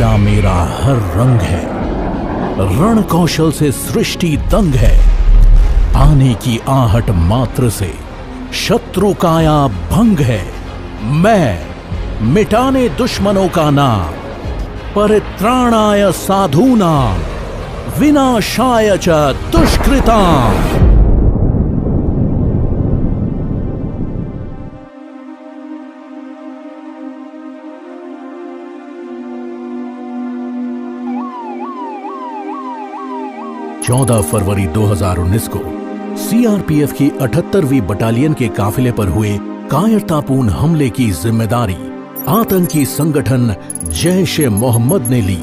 अपना मेरा हर रंग है, रण कौशल से सृष्टि दंग है। आने की आहट मात्र से शत्रु काया भंग है। मैं मिटाने दुश्मनों का नाम, परित्राणाय साधूनां, विनाशाय च दुष्कृताम्। 14 फरवरी 2019 को सीआरपीएफ की 78वीं बटालियन के काफिले पर हुए कायरतापूर्ण हमले की जिम्मेदारी आतंकी संगठन जैश ए मोहम्मद ने ली।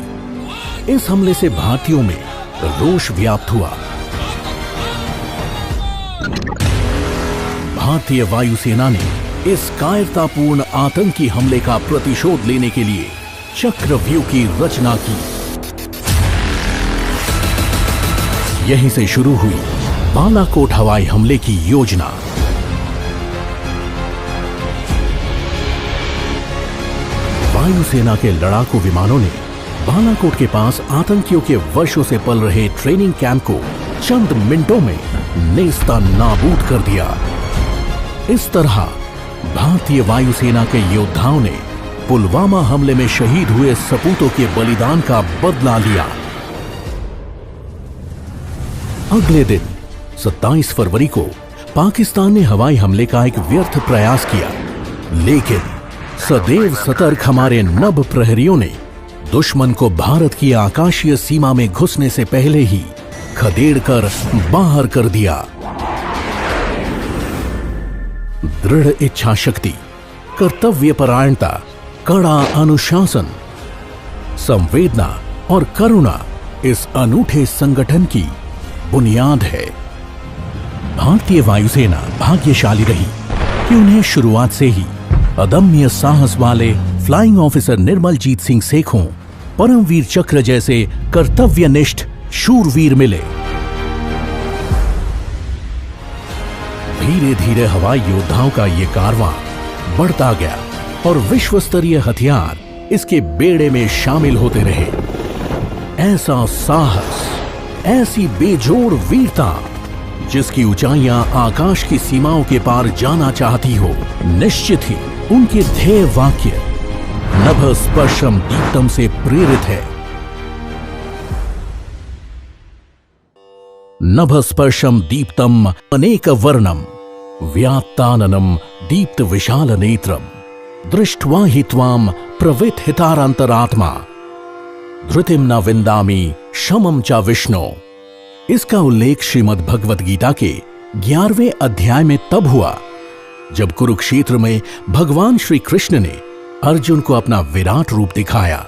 इस हमले से भारतीयों में रोष व्याप्त हुआ। भारतीय वायुसेना ने इस कायरतापूर्ण आतंकी हमले का प्रतिशोध लेने के लिए चक्रव्यूह की रचना की। यहीं से शुरू हुई बालाकोट हवाई हमले की योजना। वायुसेना के लड़ाकू विमानों ने बालाकोट के पास आतंकियों के वर्षों से पल रहे ट्रेनिंग कैंप को चंद मिनटों में नेस्ता नाबूद कर दिया। इस तरह भारतीय वायुसेना के योद्धाओं ने पुलवामा हमले में शहीद हुए सपूतों के बलिदान का बदला लिया। अगले दिन 27 फरवरी को पाकिस्तान ने हवाई हमले का एक व्यर्थ प्रयास किया, लेकिन सदैव सतर्क हमारे नभ प्रहरियों ने दुश्मन को भारत की आकाशीय सीमा में घुसने से पहले ही खदेड़कर बाहर कर दिया। दृढ़ इच्छा शक्ति, कर्तव्यपरायणता, कड़ा अनुशासन, संवेदना और करुणा इस अनूठे संगठन की बुनियाद है। भारतीय वायुसेना भाग्यशाली रही कि उन्हें शुरुआत से ही अदम्य साहस वाले फ्लाइंग ऑफिसर निर्मलजीत सिंह सेखों, परमवीर चक्र जैसे कर्तव्यनिष्ठ शूरवीर मिले। धीरे धीरे हवाई योद्धाओं का ये कारवां बढ़ता गया और विश्व स्तरीय हथियार इसके बेड़े में शामिल होते रहे। ऐसा साहस, ऐसी बेजोड़ वीरता जिसकी ऊंचाइयां आकाश की सीमाओं के पार जाना चाहती हो, निश्चित ही उनके ध्येय वाक्य नभ स्पर्शम दीप्तम से प्रेरित है। नभ स्पर्शम दीप्तम अनेक वर्णम व्यात्ताननम दीप्त विशाल नेत्रम दृष्ट्वा हि त्वाम प्रवित हितारांतरात्मा धृतिम न विंदामि शमम च विष्णु। इसका उल्लेख श्रीमद् भगवत गीता के 11वें अध्याय में तब हुआ जब कुरुक्षेत्र में भगवान श्री कृष्ण ने अर्जुन को अपना विराट रूप दिखाया।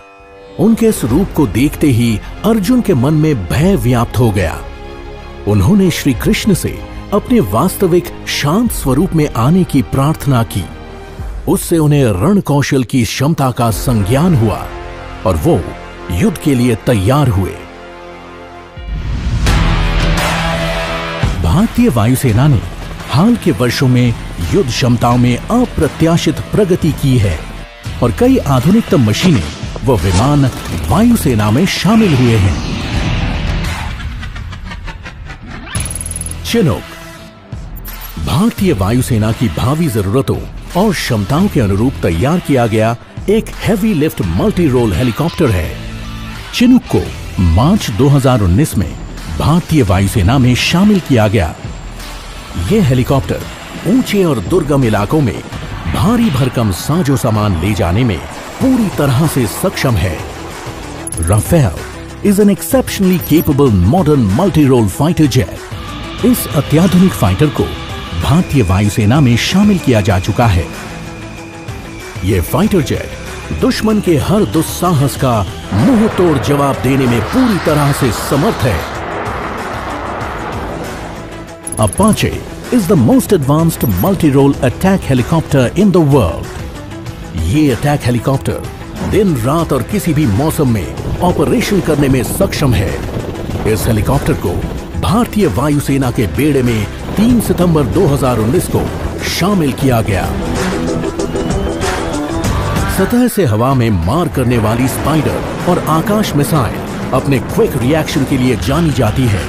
उनके इस रूप को देखते ही अर्जुन के मन में भय व्याप्त हो गया। उन्होंने श्री कृष्ण से अपने वास्तविक शांत स्वरूप में आने की प्रार्थना की। उससे उन्हें रण कौशल की क्षमता का संज्ञान हुआ और वो युद्ध के लिए तैयार हुए। भारतीय वायुसेना ने हाल के वर्षों में युद्ध क्षमताओं में अप्रत्याशित प्रगति की है और कई आधुनिकतम मशीनें व विमान वायुसेना में शामिल हुए हैं। चिनूक भारतीय वायुसेना की भावी जरूरतों और क्षमताओं के अनुरूप तैयार किया गया एक heavy lift multi role helicopter है। चिनूक को मार्च 2019 में भारतीय वायुसेना में शामिल किया गया। यह हेलीकॉप्टर ऊंचे और दुर्गम इलाकों में भारी भरकम साजो सामान ले जाने में पूरी तरह से सक्षम है। Rafale is an exceptionally capable modern multi role fighter jet. इस अत्याधुनिक फाइटर को भारतीय वायुसेना में शामिल किया जा चुका है। यह फाइटर जेट दुश्मन के हर दुस्साहस का मुंह तोड़ जवाब देने में पूरी तरह से समर्थ है। Apache is the most advanced multi-role attack helicopter in the world. ये अटैक हेलीकॉप्टर दिन रात और किसी भी मौसम में ऑपरेशन करने में सक्षम है। इस हेलीकॉप्टर को भारतीय वायुसेना के बेड़े में 3 सितंबर 2019 को शामिल किया गया। सतह से हवा में मार करने वाली स्पाइडर और आकाश मिसाइल अपने क्विक रिएक्शन के लिए जानी जाती है।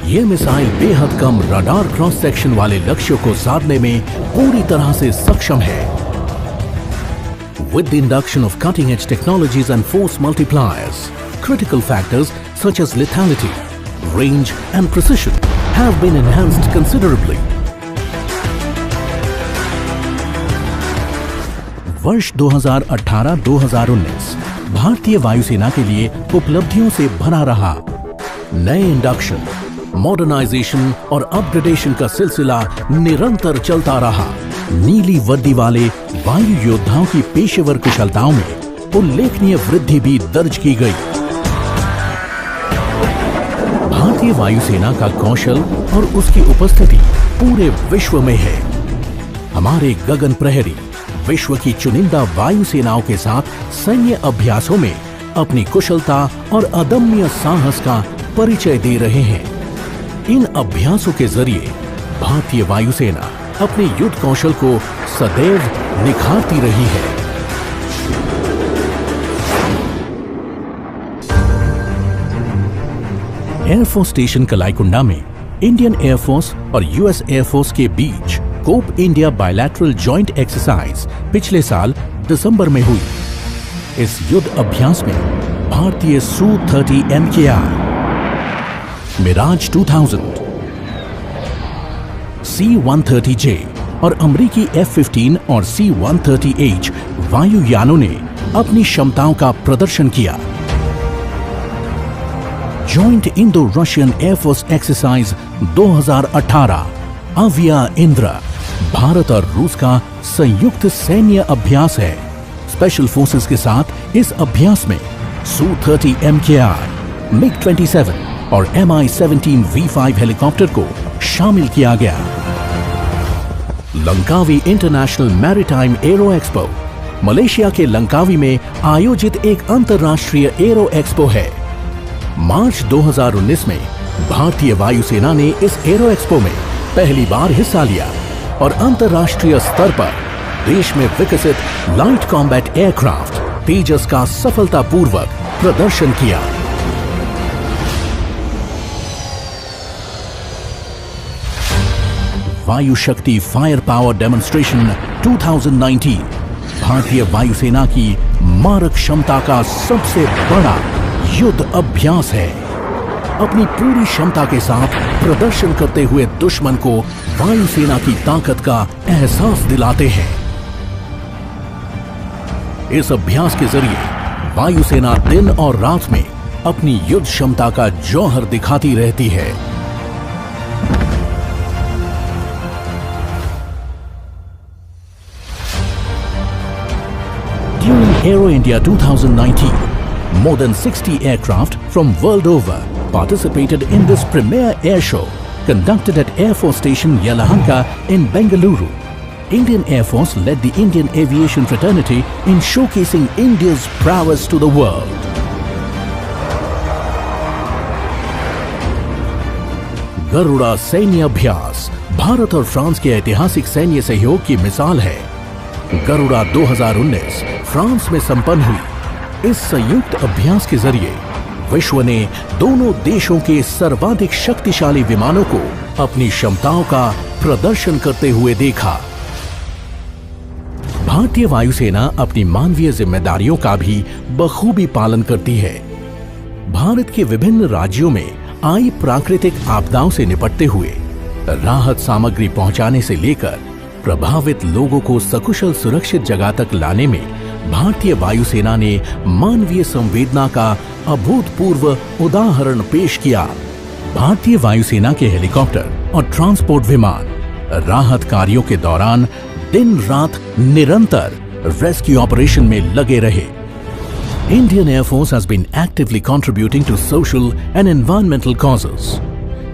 ये मिसाइल बेहद कम रडार क्रॉस सेक्शन वाले लक्ष्यों को साधने में पूरी तरह से सक्षम है। With the induction of cutting-edge technologies and force multipliers, critical factors such as lethality, range and precision have been enhanced considerably. वर्ष 2018-2019 भारतीय वायुसेना के लिए उपलब्धियों से भरा रहा। नए इंडक्शन, मॉडर्नाइजेशन और अपग्रेडेशन का सिलसिला निरंतर चलता रहा। नीली वर्दी वाले वायु योद्धाओं की पेशेवर कुशलताओं में उल्लेखनीय वृद्धि भी दर्ज की गई। भारतीय वायुसेना का कौशल और उसकी उपस्थिति पूरे विश्व में है। हमारे गगन प्रहरी विश्व की चुनिंदा वायुसेनाओं के साथ सैन्य अभ्यासों में अपनी कुशलता और अदम्य साहस का परिचय दे रहे हैं। इन अभ्यासों के जरिए भारतीय वायुसेना अपने युद्ध कौशल को सदैव निखारती रही है। एयरफोर्स स्टेशन कलाईकुंडा में इंडियन एयरफोर्स और यूएस एयरफोर्स के बीच Cope India bilateral joint exercise पिछले साल दिसंबर में हुई। इस युद्ध अभ्यास में भारतीय Su-30 MKI, मिराज 2000, C-130J और अमरीकी F-15 और C-130H वायुयानों ने अपनी क्षमताओं का प्रदर्शन किया। Joint Indo Russian air force exercise 2018 Avia Indra Bharat और रूस का संयुक्त सैन्य अभ्यास है। स्पेशल फोर्सेस के साथ इस अभ्यास में Su-30 MKI, MiG-27 और Mi-17 V5 हेलीकॉप्टर को शामिल किया गया। Langkawi international maritime arrow expo Malaysia के लंकावी में आयोजित एक अंतर्राष्ट्रीय एरो एक्सपो है। मार्च 2019 में भारतीय वायुसेना ने इस एरो एक्सपो में पहली बार हिस्सा लिया और अंतर्राष्ट्रीय स्तर पर देश में विकसित लाइट कॉम्बैट एयरक्राफ्ट तेजस का सफलतापूर्वक प्रदर्शन किया। वायु शक्ति फायर पावर डेमोन्स्ट्रेशन 2019 भारतीय वायुसेना की मारक क्षमता का सबसे बड़ा युद्ध अभ्यास है। अपनी पूरी क्षमता के साथ प्रदर्शन करते हुए दुश्मन को वायुसेना की ताकत का एहसास दिलाते हैं। इस अभ्यास के जरिए वायुसेना दिन और रात में अपनी युद्ध क्षमता का जौहर दिखाती रहती है। During Aero India 2019, more than 60 aircraft from world over participated in this premier air show conducted at Air Force Station Yelahanka in Bengaluru. Indian Air Force led the Indian aviation fraternity in showcasing India's prowess to the world. Garuda सैन्य अभ्यास भारत और France के ऐतिहासिक सैन्य सहयोग की मिसाल है। गरुड़ा 2019 फ्रांस में संपन्न हुई। इस संयुक्त अभ्यास के जरिए विश्व ने दोनों देशों के सर्वाधिक शक्तिशाली विमानों को अपनी क्षमताओं का प्रदर्शन करते हुए देखा। भारतीय वायुसेना अपनी मानवीय जिम्मेदारियों का भी बखूबी पालन करती है। भारत के विभिन्न राज्यों में आई प्राकृतिक आपदाओं से निपटते हुए राहत सामग्री पहुंचाने से लेकर प्रभावित लोगों को सकुशल सुरक्षित जगह तक लाने में भारतीय वायुसेना ने मानवीय संवेदना का अभूतपूर्व उदाहरण पेश किया। भारतीय वायुसेना के हेलीकॉप्टर और ट्रांसपोर्ट विमान राहत कार्यों के दौरान दिन रात निरंतर रेस्क्यू ऑपरेशन में लगे रहे। Indian Air Force has been actively contributing to social and environmental causes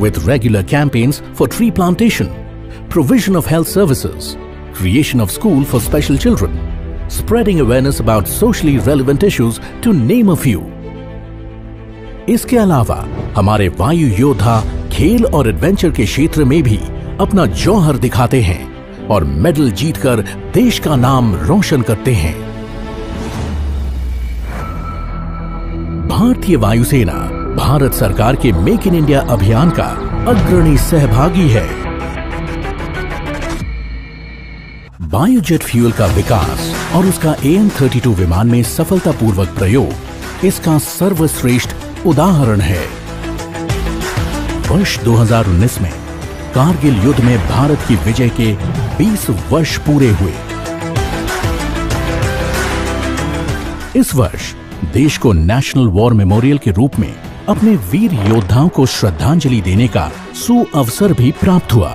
with regular campaigns for tree plantation, provision of health services, creation of school for special children, spreading awareness about socially relevant issues to name a few. इसके अलावा हमारे वायु योद्धा खेल और adventure के क्षेत्र में भी अपना जौहर दिखाते हैं और मेडल जीतकर देश का नाम रोशन करते हैं। भारतीय वायुसेना भारत सरकार के मेक इन इंडिया अभियान का अग्रणी सहभागी है। बायोजेट फ्यूल का विकास और उसका AN-32 विमान में सफलतापूर्वक प्रयोग इसका सर्वश्रेष्ठ उदाहरण है। वर्ष 2019 में कारगिल युद्ध में भारत की विजय के 20 वर्ष पूरे हुए। इस वर्ष देश को नेशनल वॉर मेमोरियल के रूप में अपने वीर योद्धाओं को श्रद्धांजलि देने का सुअवसर भी प्राप्त हुआ।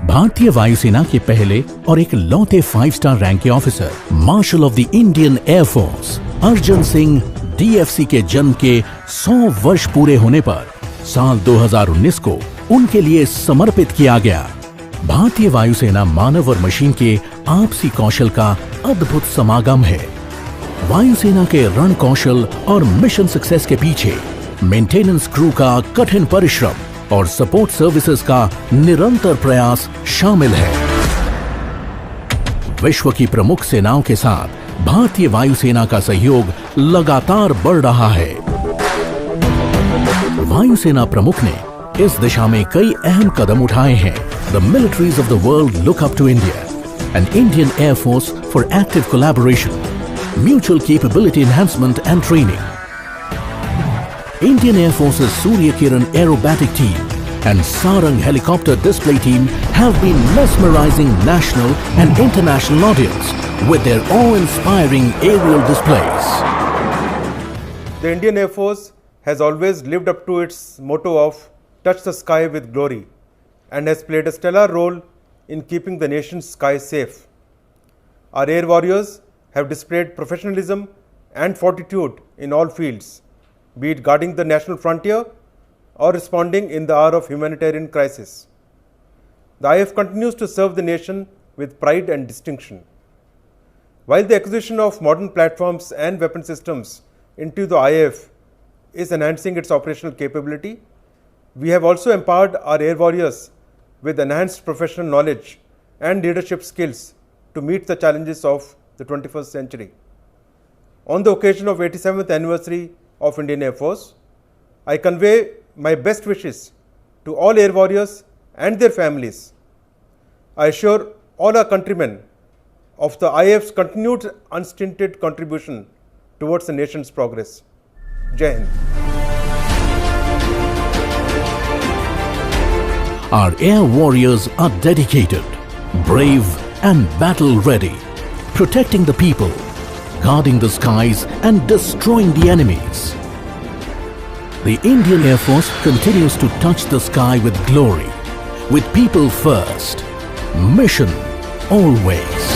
भारतीय वायुसेना के पहले और एक लौते 5 स्टार रैंक के officer Marshal of the Indian Air Force Arjan Singh DFC के जन्म के 100 वर्ष पूरे होने पर साल 2019 को उनके लिए समर्पित किया गया। भारतीय वायुसेना मानव और मशीन के आपसी कौशल का अद्भुत समागम है। वायुसेना के रण कौशल और मिशन सक्सेस के पीछे मेंटेनेंस क्रू का कठिन परिश्रम और सपोर्ट सर्विसेज का निरंतर प्रयास शामिल है। विश्व की प्रमुख सेनाओं के साथ भारतीय वायुसेना का सहयोग लगातार बढ़ रहा है। वायुसेना प्रमुख ने इस दिशा में कई अहम कदम उठाए हैं। The militaries of the world look up to India, an Indian Air Force for active collaboration, mutual capability enhancement and training. Indian Air Force's Surya Kiran aerobatic team and Sarang helicopter display team have been mesmerizing national and international audience with their awe-inspiring aerial displays. The Indian Air Force has always lived up to its motto of touch the sky with glory and has played a stellar role in keeping the nation's sky safe. Our air warriors have displayed professionalism and fortitude in all fields, be it guarding the national frontier or responding in the hour of humanitarian crisis. The IF continues to serve the nation with pride and distinction. While the acquisition of modern platforms and weapon systems into the IF is enhancing its operational capability, we have also empowered our air warriors with enhanced professional knowledge and leadership skills to meet the challenges of the 21st century. On the occasion of 87th anniversary of Indian Air Force, I convey my best wishes to all air warriors and their families. I assure all our countrymen of the IF's continued unstinted contribution towards the nation's progress. Jai Hind. Our air warriors are dedicated, brave and battle ready, protecting the people, guarding the skies and destroying the enemies. The Indian Air Force continues to touch the sky with glory, with people first, mission always.